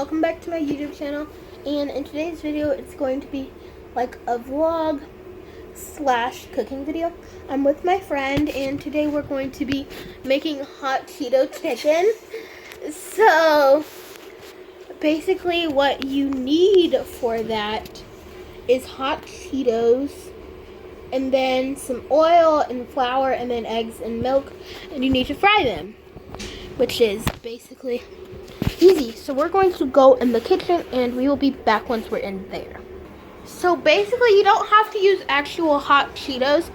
welcome back to my YouTube channel. And in today's video, it's going to be like a vlog slash cooking video. I'm with my friend, and today we're going to be making hot Cheeto chicken. So basically what you need for that is hot Cheetos, and then some oil and flour, and then eggs and milk, and you need to fry them, which is basically easy. So we're going to go in the kitchen, and we will be back once we're in there. So basically you don't have to use actual hot Cheetos.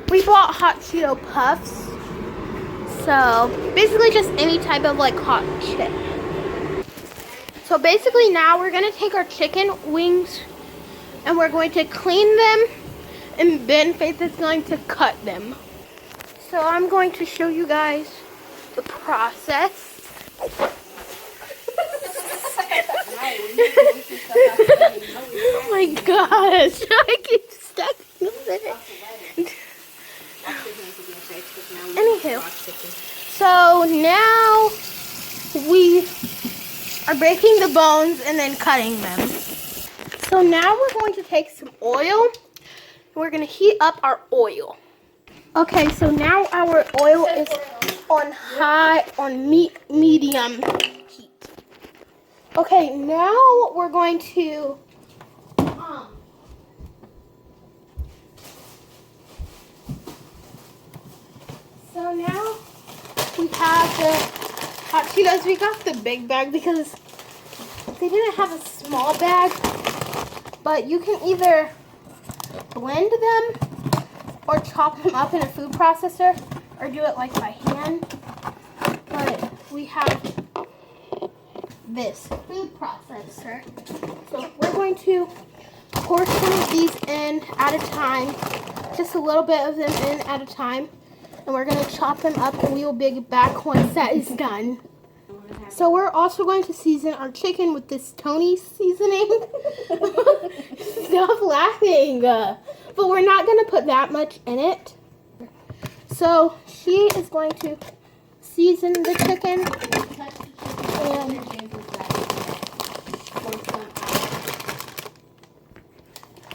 We bought hot Cheeto puffs. So basically just any type of like hot chip. So basically now we're going to take our chicken wings and we're going to clean them, and then Faith is going to cut them. So I'm going to show you guys the process. Oh my gosh, I keep stuck with it. Anywho, so now we are breaking the bones and then cutting them. So now we're going to take some oil. We're going to heat up our oil. Okay, so now our oil is on medium heat. Okay, now we're going to so now we have the hot Cheetos. We got the big bag because they didn't have a small bag, but you can either blend them or chop them up in a food processor or do it like by hand. But we have this food processor. So we're going to pour some of these in at a time, just a little bit of them in at a time, and we're going to chop them up, and we will be back once that is done. So we're also going to season our chicken with this Tony seasoning. Stop laughing. But we're not going to put that much in it. So she is going to season the chicken.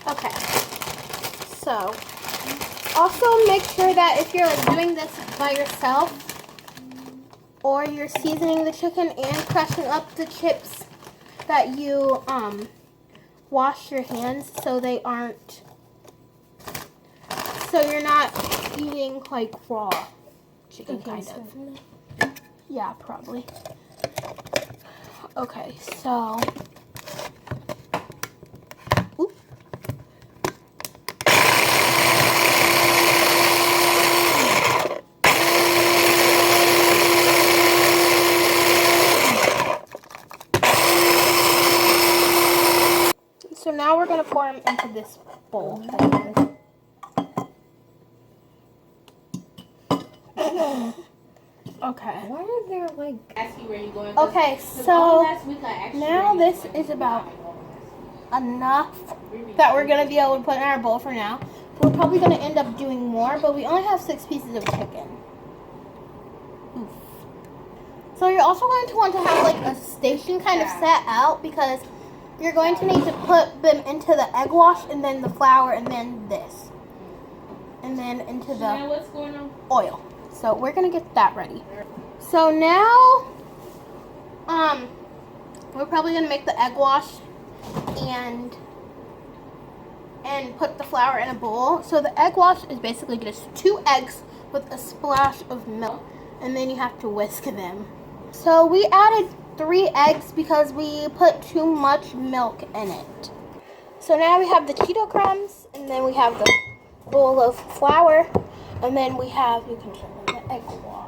Okay. So also make sure that if you're doing this by yourself, or you're seasoning the chicken and crushing up the chips, that you wash your hands so they aren't, so you're not eating like raw chicken, kind of. Yeah, probably. Okay, so oop. So now we're going to pour them into this bowl. Okay. Why are there like... Okay, so now this is about enough that we're going to be able to put in our bowl for now. We're probably going to end up doing more, but we only have 6 pieces of chicken. Oof. So you're also going to want to have like a station kind of set out, because you're going to need to put them into the egg wash, and then the flour, and then this, and then into the oil. So we're gonna get that ready. So now, we're probably gonna make the egg wash and put the flour in a bowl. So the egg wash is basically just 2 eggs with a splash of milk, and then you have to whisk them. So we added 3 eggs because we put too much milk in it. So now we have the Cheeto crumbs, and then we have the bowl of flour, and then we have, you can show them, the egg wall.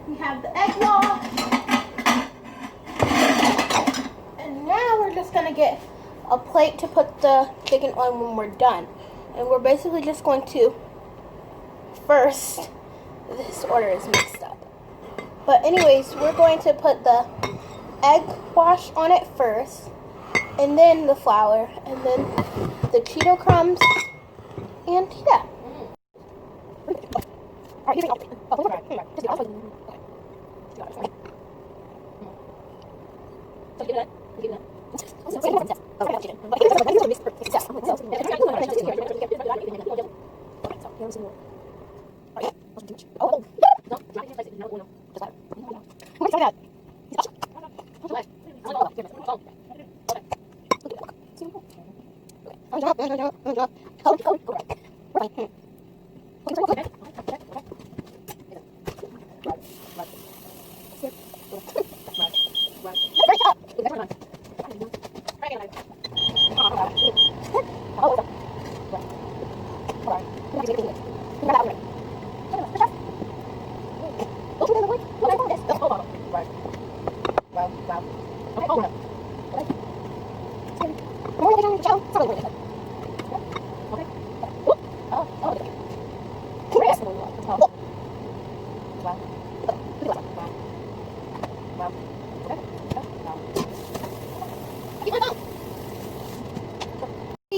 We have the egg wall, and now we're just going to get a plate to put the chicken on when we're done. And we're basically just going to, first, this order is mixed up. But anyways, we're going to put the egg wash on it first, and then the flour, and then the Cheeto crumbs, and yeah. We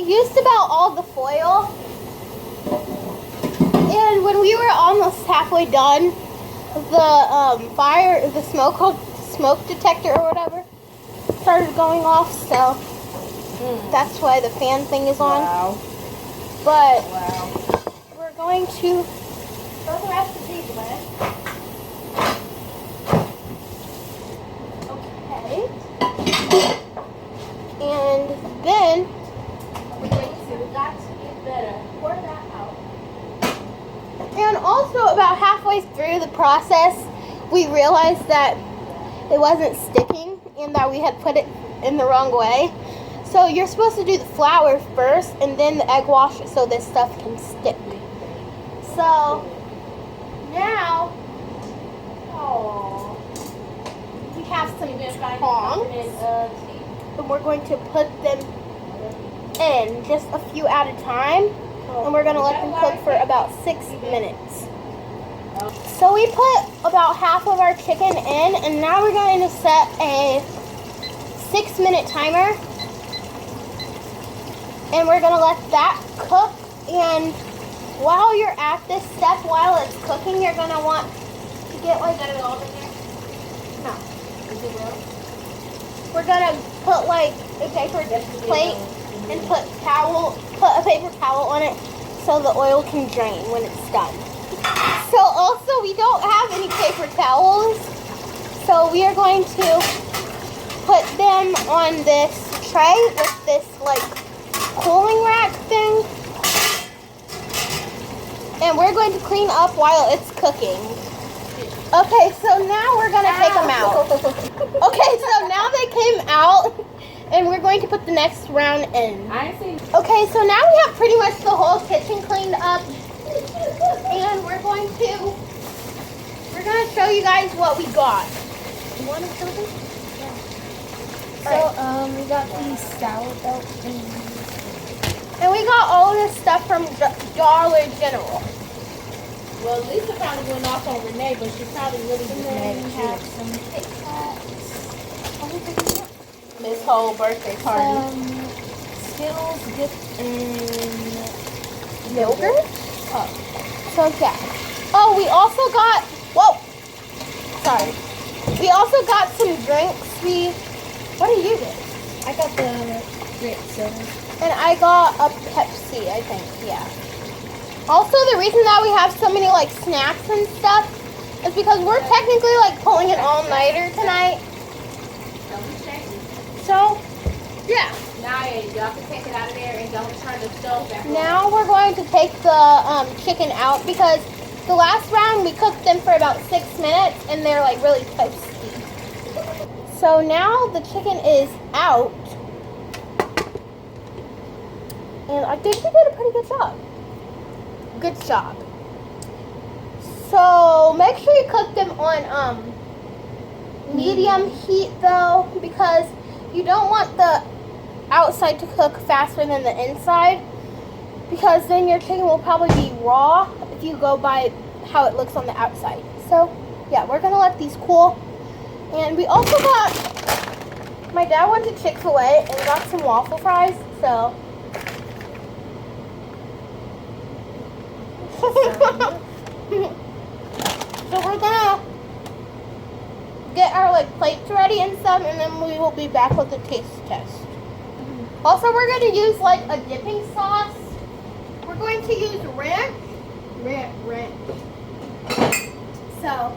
used about all the foil, and when we were almost halfway done, the smoke detector or whatever started going off, so that's why the fan thing is on. Wow. But Wow. we're going to throw the rest of these away. Okay. And then we're going to get better. Pour that out. And also about halfway through the process, we realized that it wasn't sticking and that we had put it in the wrong way. So you're supposed to do the flour first and then the egg wash so this stuff can stick. So now, we have some tongs and we're going to put them in just a few at a time, and we're going to let them cook for about 6 minutes. So we put about half of our chicken in, and now we're going to set a 6-minute timer, and we're going to let that cook. And while you're at this step, while it's cooking, you're going to want to get like a little bit there. No. We're going to put like a paper plate and put a paper towel on it so the oil can drain when it's done. So also we don't have any paper towels, so we are going to put them on this tray with this like cooling rack thing, and we're going to clean up while it's cooking. Okay, so now we're gonna take them out. Okay, so now they came out, and we're going to put the next round in. Okay, so now we have pretty much the whole kitchen cleaned up, and we're going to show you guys what we got. You want to show them? Yeah. So we got these sourdough things. And we got all this stuff from Dollar General. Well, Lisa probably went off on Renee, but she probably really just mad we at have you. some Kit Kats. This whole birthday party. Skittles dipped in Yogurt? Oh. So yeah. Oh, we also got, sorry. We also got some drinks. What did you get? I got the grape soda. And I got a Pepsi, I think, yeah. Also, the reason that we have so many like snacks and stuff is because we're technically like pulling an all-nighter tonight. So, yeah. Now y'all can take it out of there and don't turn the stove back on. Now we're going to take the chicken out because the last round we cooked them for about 6 minutes and they're like really toasty. So now the chicken is out. And I think we did a pretty good job. Good job. So make sure you cook them on medium heat though, because you don't want the outside to cook faster than the inside, because then your chicken will probably be raw if you go by how it looks on the outside. So yeah, we're gonna let these cool. And we also got, my dad went to Chick-fil-A and got some waffle fries, so so we're gonna get our like plates ready and stuff, and then we will be back with the taste test. Also, we're going to use like a dipping sauce. We're going to use ranch. Ranch. So,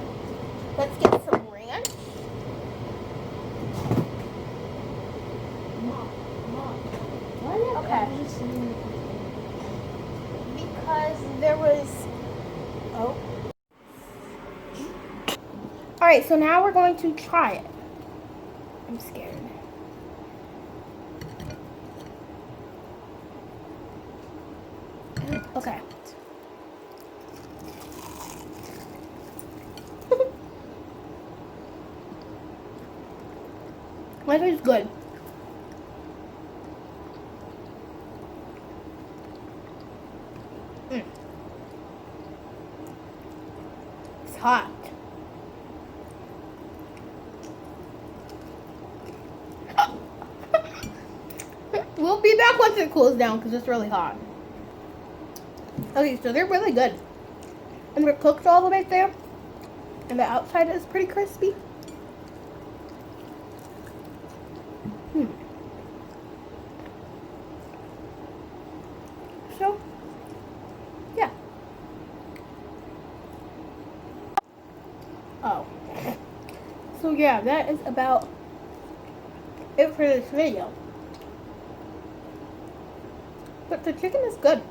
let's get some ranch. Okay. Because there was... Oh. Alright, so now we're going to try it. I'm scared. Okay. That is good. It's hot. We'll be back once it cools down because it's really hot. Okay, so they're really good. And they're cooked all the way there. And the outside is pretty crispy. So, yeah. Oh. So yeah, that is about it for this video. But the chicken is good.